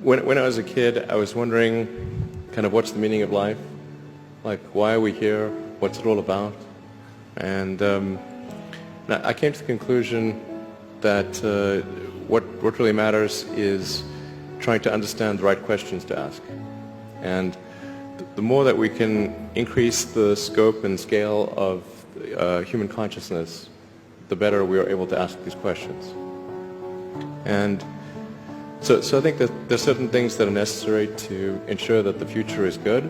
When I was a kid, I was wondering kind of what's the meaning of life? Like, why are we here? What's it all about? And I came to the conclusion that what really matters is trying to understand the right questions to ask. And the more that we can increase the scope and scale of human consciousness, the better we are able to ask these questions. And so I think that there's certain things that are necessary to ensure that the future is good.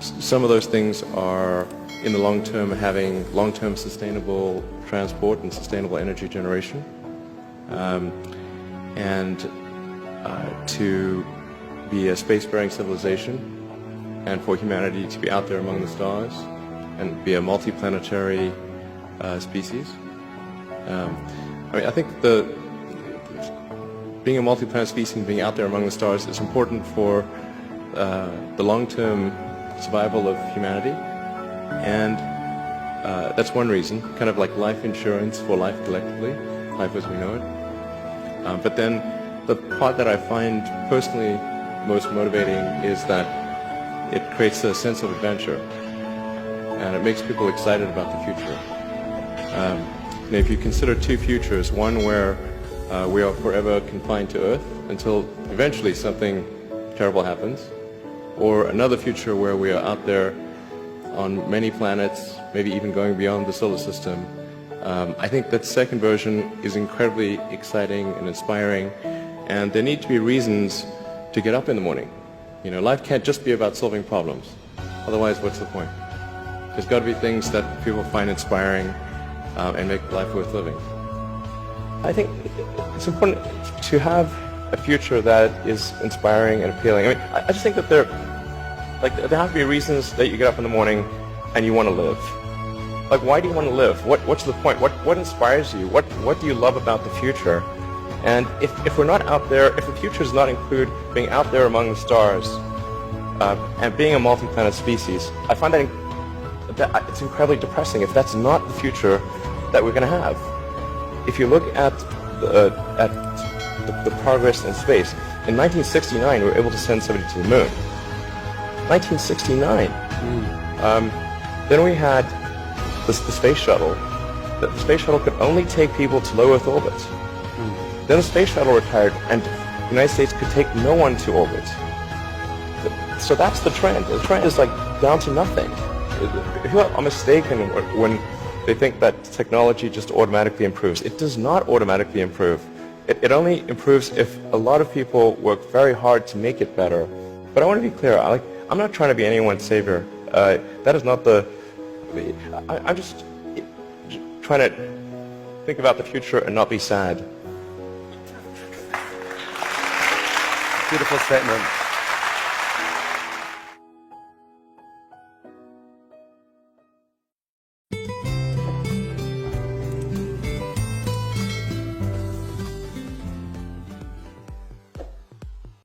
Some of those things are, in the long term, having long-term sustainable transport and sustainable energy generation, to be a space-faring civilization, and for humanity to be out there among the stars and be a multi-planetary species. I think being a multi-planet species and being out there among the stars is important for the long-term survival of humanity, and that's one reason, kind of like life insurance for life collectively, life as we know it. But then the part that I find personally most motivating is that it creates a sense of adventure, and it makes people excited about the future. If you consider two futures, one where we are forever confined to Earth until eventually something terrible happens, or another future where we are out there on many planets, maybe even going beyond the solar system, I think that second version is incredibly exciting and inspiring, and there need to be reasons to get up in the morning. Life can't just be about solving problems. Otherwise, what's the point? There's got to be things that people find inspiring and make life worth living. I think it's important to have a future that is inspiring and appealing. I just think that there have to be reasons that you get up in the morning and you want to live. Like, why do you want to live? What's the point? What inspires you? What do you love about the future? And if we're not out there, if the future does not include being out there among the stars and being a multi-planet species, I find that it's incredibly depressing if that's not the future that we're going to have. If you look at the progress in space, in 1969 we were able to send somebody to the moon. 1969. Then we had the space shuttle. The space shuttle could only take people to low Earth orbit. Then the space shuttle retired, and the United States could take no one to orbit. So that's the trend. The trend is like down to nothing. People are mistaken when they think that technology just automatically improves. It does not automatically improve. It only improves if a lot of people work very hard to make it better. But I want to be clear. I'm not trying to be anyone's savior. That is not I'm just trying to think about the future and not be sad. Beautiful statement.